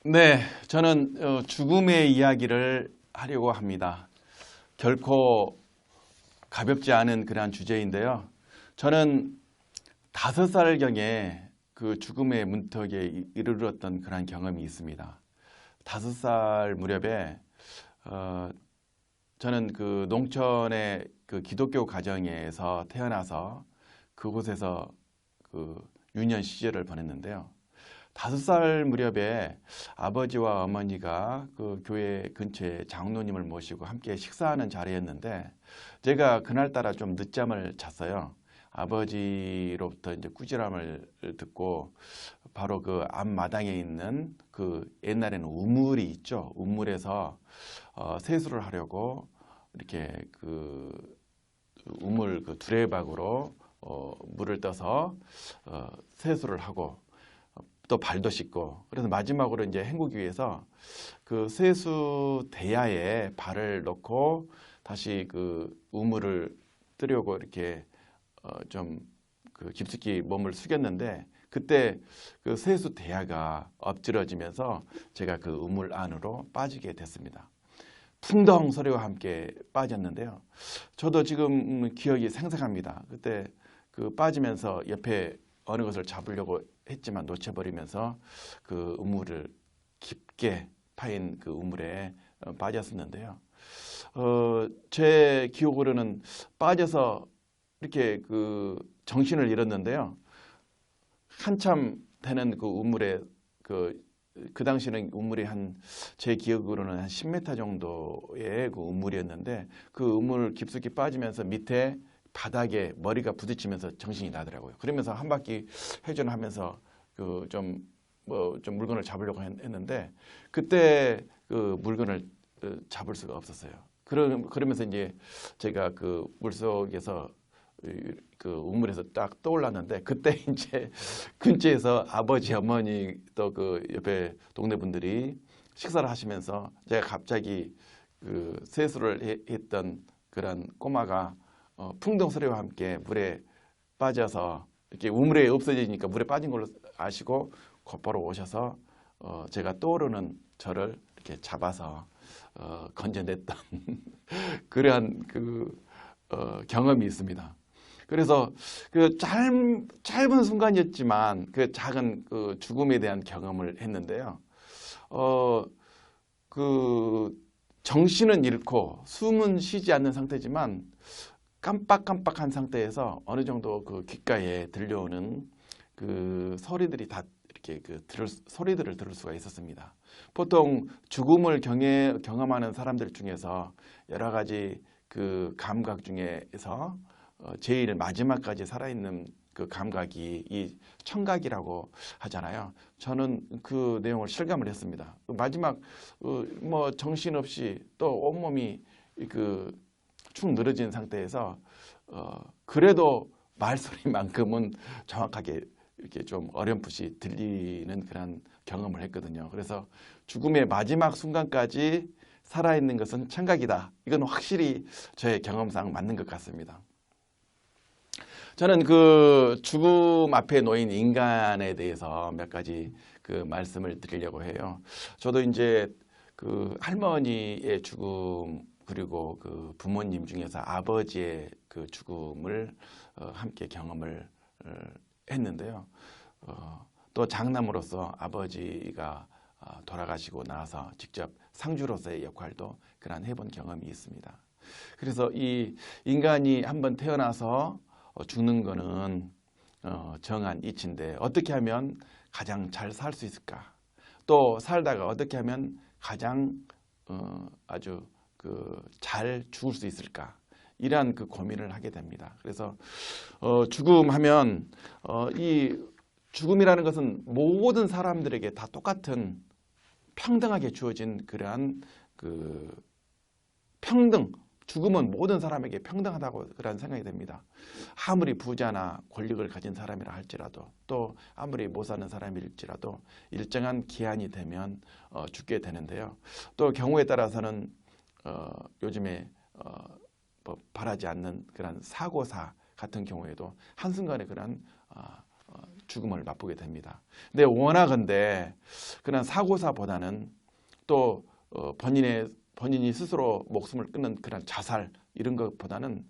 네, 저는 죽음의 이야기를 하려고 합니다. 결코 가볍지 않은 그러한 주제인데요. 저는 5살경에 그 죽음의 문턱에 이르렀던 그러한 경험이 있습니다. 5살 무렵에 저는 그 농촌의 그 기독교 가정에서 태어나서 그곳에서 그 유년 시절을 보냈는데요. 5살 무렵에 아버지와 어머니가 그 교회 근처에 장로님을 모시고 함께 식사하는 자리였는데 제가 그날따라 좀 늦잠을 잤어요. 아버지로부터 이제 꾸지람을 듣고 바로 그 앞마당에 있는 그 옛날에는 우물이 있죠. 우물에서 세수를 하려고 이렇게 그 우물 그 두레박으로 물을 떠서 세수를 하고 또 발도 씻고 그래서 마지막으로 이제 헹구기 위해서 그 세수 대야에 발을 넣고 다시 그 우물을 뜨려고 이렇게 좀 그 깊숙이 몸을 숙였는데 그때 그 세수 대야가 엎질러지면서 제가 그 우물 안으로 빠지게 됐습니다. 풍덩 소리와 함께 빠졌는데요. 저도 지금 기억이 생생합니다. 그때 그 빠지면서 옆에 어느 것을 잡으려고 했지만 놓쳐버리면서 그 우물을 깊게 파인 그 우물에 빠졌었는데요. 제 기억으로는 빠져서 이렇게 그 정신을 잃었는데요. 한참 되는 그 우물에 그 당시는 우물이 제 기억으로는 한 10m 정도의 그 우물이었는데 그 우물 깊숙이 빠지면서 밑에 바닥에 머리가 부딪히면서 정신이 나더라고요. 그러면서 한 바퀴 회전하면서 그 좀 물건을 잡으려고 했는데 그때 그 물건을 잡을 수가 없었어요. 그러면서 이제 제가 그 물속에서 그 우물에서 딱 떠올랐는데 그때 이제 근처에서 아버지, 어머니 또 그 옆에 동네 분들이 식사를 하시면서 제가 갑자기 그 세수를 했던 그런 꼬마가 풍덩 소리와 함께 물에 빠져서 이렇게 우물에 없어지니까 물에 빠진 걸로 아시고 곧바로 오셔서 제가 떠오르는 저를 이렇게 잡아서 건져냈던 그러한 그 경험이 있습니다. 그래서 그 짧은 순간이었지만 그 작은 그 죽음에 대한 경험을 했는데요. 그 정신은 잃고 숨은 쉬지 않는 상태지만 깜빡깜빡한 상태에서 어느 정도 그 귓가에 들려오는 그 소리들이 다 이렇게 소리들을 들을 수가 있었습니다. 보통 죽음을 경험하는 사람들 중에서 여러 가지 그 감각 중에서 제일 마지막까지 살아있는 그 감각이 이 청각이라고 하잖아요. 저는 그 내용을 실감을 했습니다. 마지막 뭐 정신없이 또 온몸이 그 축 늘어진 상태에서 그래도 말소리만큼은 정확하게 이렇게 좀 어렴풋이 들리는 그런 경험을 했거든요. 그래서 죽음의 마지막 순간까지 살아있는 것은 청각이다. 이건 확실히 저의 경험상 맞는 것 같습니다. 저는 그 죽음 앞에 놓인 인간에 대해서 몇 가지 그 말씀을 드리려고 해요. 저도 이제 그 할머니의 죽음 그리고 그 부모님 중에서 아버지의 그 죽음을 함께 경험을 했는데요. 또 장남으로서 아버지가 돌아가시고 나서 직접 상주로서의 역할도 그런 해본 경험이 있습니다. 그래서 이 인간이 한번 태어나서 죽는 거는 정한 이치인데 어떻게 하면 가장 잘 살 수 있을까? 또 살다가 어떻게 하면 가장 아주 잘 죽을 수 있을까? 이러한 그 고민을 하게 됩니다. 그래서 죽음하면 이 죽음이라는 것은 모든 사람들에게 다 똑같은 평등하게 주어진 그러한 그 평등, 죽음은 모든 사람에게 평등하다고 그런 생각이 됩니다. 아무리 부자나 권력을 가진 사람이라 할지라도 또 아무리 못 사는 사람일지라도 일정한 기한이 되면 죽게 되는데요. 또 경우에 따라서는 요즘에 뭐 바라지 않는 그런 사고사 같은 경우에도 한순간에 그런 죽음을 맛보게 됩니다. 근데 원하건대 그런 사고사보다는 또 본인이 스스로 목숨을 끊는 그런 자살 이런 것보다는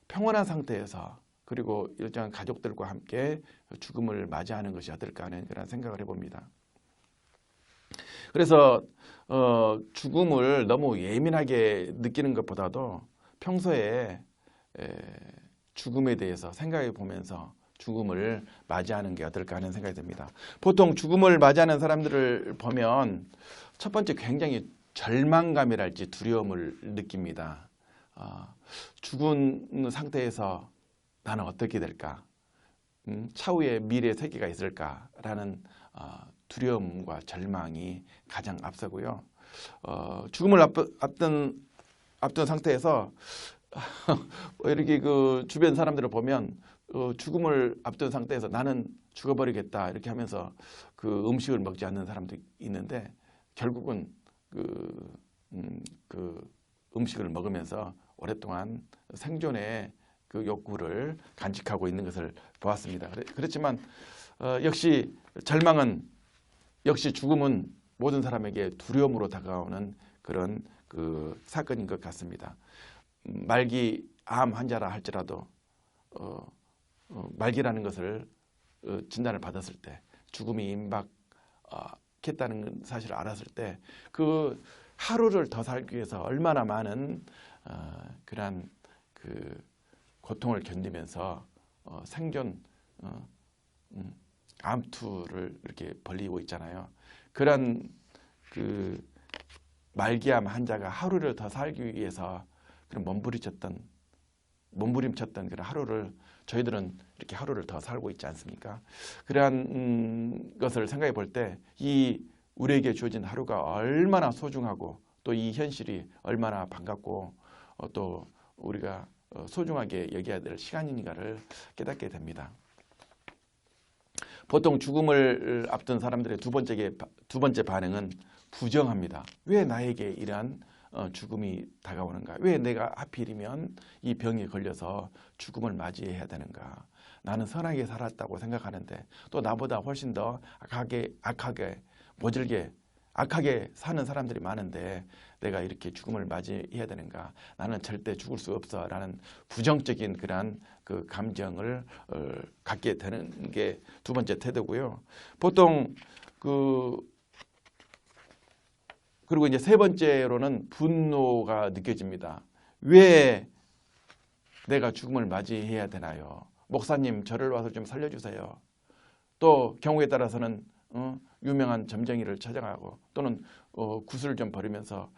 평온한 상태에서 그리고 일정한 가족들과 함께 죽음을 맞이하는 것이 어떨까 하는 그런 생각을 해봅니다. 그래서 죽음을 너무 예민하게 느끼는 것보다도 평소에 죽음에 대해서 생각해 보면서 죽음을 맞이하는 게 어떨까 하는 생각이 듭니다. 보통 죽음을 맞이하는 사람들을 보면 첫 번째 굉장히 절망감이랄지 두려움을 느낍니다. 죽은 상태에서 나는 어떻게 될까? 차후에 미래 세계가 있을까라는 두려움과 절망이 가장 앞서고요. 죽음을 앞둔 상태에서 이렇게 그 주변 사람들을 보면 죽음을 앞둔 상태에서 나는 죽어버리겠다 이렇게 하면서 그 음식을 먹지 않는 사람도 있는데 결국은 그 음식을 먹으면서 오랫동안 생존의 그 욕구를 간직하고 있는 것을 보았습니다. 그렇지만 역시 죽음은 모든 사람에게 두려움으로 다가오는 그런 그 사건인 것 같습니다. 말기 암 환자라 할지라도 말기라는 것을 진단을 받았을 때 죽음이 임박했다는 사실을 알았을 때 그 하루를 더 살기 위해서 얼마나 많은 그러한 그 고통을 견디면서 생존 암투를 이렇게 벌이고 있잖아요. 그런 그 말기암 환자가 하루를 더 살기 위해서 그런 몸부림쳤던 그런 하루를 저희들은 이렇게 하루를 더 살고 있지 않습니까? 그러한 것을 생각해 볼 때 이 우리에게 주어진 하루가 얼마나 소중하고 또 이 현실이 얼마나 반갑고 또 우리가 소중하게 여겨야 될 시간인가를 깨닫게 됩니다. 보통 죽음을 앞둔 사람들의 두 번째 반응은 부정합니다. 왜 나에게 이러한 죽음이 다가오는가? 왜 내가 하필이면 이 병에 걸려서 죽음을 맞이해야 되는가? 나는 선하게 살았다고 생각하는데 또 나보다 훨씬 더 악하게 모질게 악하게 사는 사람들이 많은데 내가 이렇게 죽음을 맞이해야 되는가? 나는 절대 죽을 수 없어 라는 부정적인 그러한 그 감정을 갖게 되는 게 두 번째 태도고요. 보통 그리고 이제 세 번째로는 분노가 느껴집니다. 왜 내가 죽음을 맞이해야 되나요? 목사님 저를 와서 좀 살려주세요. 또 경우에 따라서는 유명한 점쟁이를 찾아가고 또는 구슬을 좀 버리면서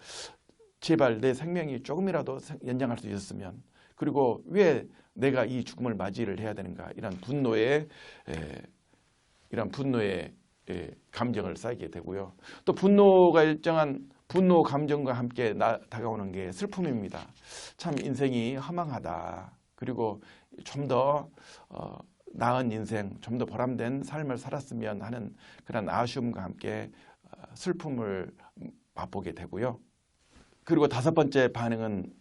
제발 내 생명이 조금이라도 연장할 수 있었으면 그리고 왜 내가 이 죽음을 맞이를 해야 되는가 이런 분노의 감정을 쌓이게 되고요. 또 분노가 일정한 분노 감정과 함께 다가오는 게 슬픔입니다. 참 인생이 허망하다. 그리고 좀 더 나은 인생, 좀 더 보람된 삶을 살았으면 하는 그런 아쉬움과 함께 슬픔을 맛보게 되고요. 그리고 다섯 번째 반응은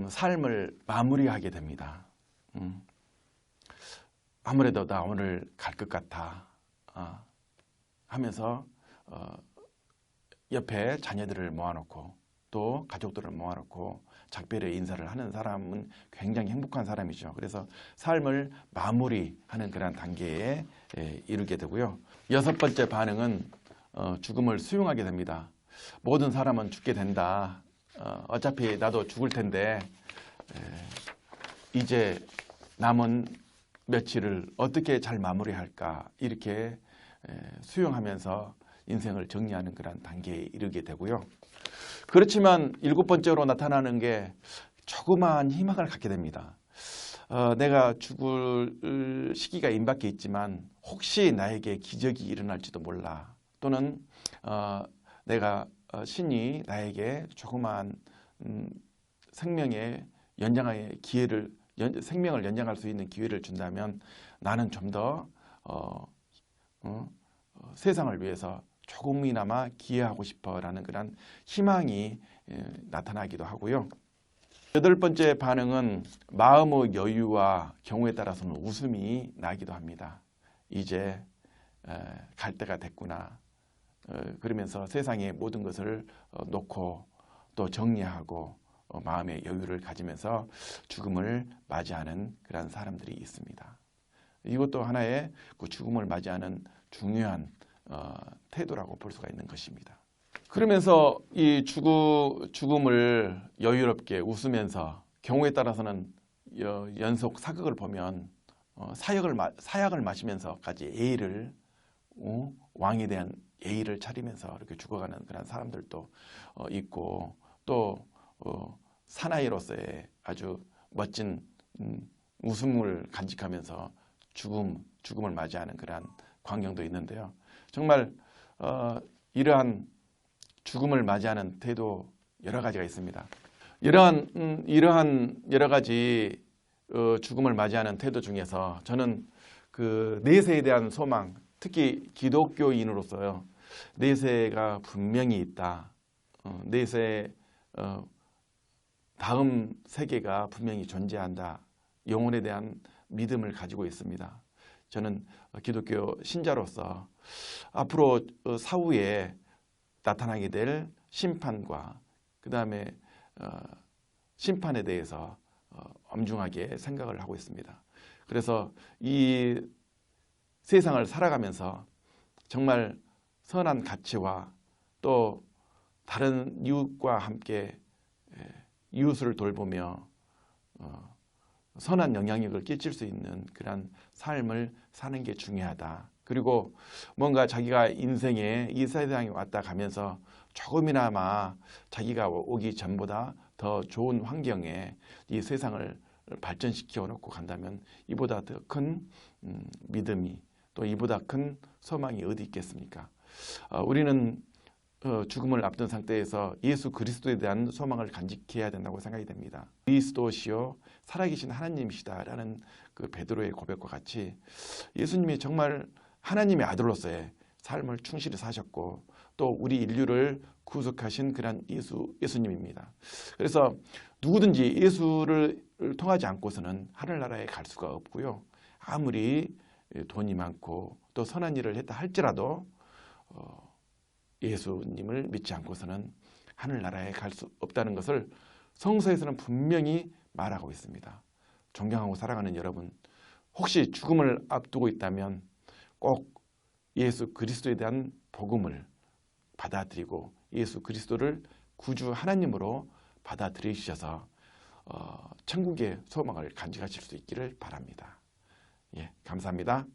삶을 마무리하게 됩니다. 아무래도 나 오늘 갈 것 같아 하면서 옆에 자녀들을 모아놓고 또 가족들을 모아놓고 작별의 인사를 하는 사람은 굉장히 행복한 사람이죠. 그래서 삶을 마무리하는 그런 단계에 이르게 되고요. 여섯 번째 반응은 죽음을 수용하게 됩니다. 모든 사람은 죽게 된다. 어차피 나도 죽을 텐데 이제 남은 며칠을 어떻게 잘 마무리할까 이렇게 수용하면서 인생을 정리하는 그런 단계에 이르게 되고요. 그렇지만 일곱 번째로 나타나는 게 조그마한 희망을 갖게 됩니다. 내가 죽을 시기가 임박해 있지만 혹시 나에게 기적이 일어날지도 몰라. 또는 내가 신이 나에게 조그마한 생명의 연장의 기회를 생명을 연장할 수 있는 기회를 준다면 나는 좀 더 세상을 위해서 조금이나마 기여하고 싶어라는 그런 희망이 나타나기도 하고요. 여덟 번째 반응은 마음의 여유와 경우에 따라서는 웃음이 나기도 합니다. 이제 갈 때가 됐구나. 그러면서 세상의 모든 것을 놓고 또 정리하고 마음의 여유를 가지면서 죽음을 맞이하는 그런 사람들이 있습니다. 이것도 하나의 그 죽음을 맞이하는 중요한 태도라고 볼 수가 있는 것입니다. 그러면서 이 죽음을 여유롭게 웃으면서 경우에 따라서는 연속 사극을 보면 사약을 마시면서까지 예의를 왕에 대한 예의를 차리면서 이렇게 죽어가는 그런 사람들도 있고 또 사나이로서의 아주 멋진 웃음을 간직하면서 죽음을 맞이하는 그런 광경도 있는데요. 정말 이러한 죽음을 맞이하는 태도 여러 가지가 있습니다. 이러한 여러 가지 죽음을 맞이하는 태도 중에서 저는 그 내세에 대한 소망, 특히 기독교인으로서요, 내세가 분명히 있다. 내세 다음 세계가 분명히 존재한다. 영혼에 대한 믿음을 가지고 있습니다. 저는 기독교 신자로서 앞으로 사후에 나타나게 될 심판과 그 다음에 심판에 대해서 엄중하게 생각을 하고 있습니다. 그래서 이 세상을 살아가면서 정말 선한 가치와 또 다른 이웃과 함께 이웃을 돌보며 선한 영향력을 끼칠 수 있는 그런 삶을 사는 게 중요하다. 그리고 뭔가 자기가 인생에 이 세상에 왔다 가면서 조금이나마 자기가 오기 전보다 더 좋은 환경에 이 세상을 발전시켜 놓고 간다면 이보다 더 큰 믿음이 또 이보다 큰 소망이 어디 있겠습니까? 우리는 죽음을 앞둔 상태에서 예수 그리스도에 대한 소망을 간직해야 된다고 생각이 됩니다. 그리스도시요 살아계신 하나님이시다라는 그 베드로의 고백과 같이 예수님이 정말 하나님의 아들로서의 삶을 충실히 사셨고 또 우리 인류를 구속하신 그런 예수님입니다. 그래서 누구든지 예수를 통하지 않고서는 하늘나라에 갈 수가 없고요. 아무리 돈이 많고 또 선한 일을 했다 할지라도 예수님을 믿지 않고서는 하늘나라에 갈 수 없다는 것을 성서에서는 분명히 말하고 있습니다. 존경하고 사랑하는 여러분, 혹시 죽음을 앞두고 있다면 꼭 예수 그리스도에 대한 복음을 받아들이고 예수 그리스도를 구주 하나님으로 받아들이셔서 천국의 소망을 간직하실 수 있기를 바랍니다. 예, 감사합니다.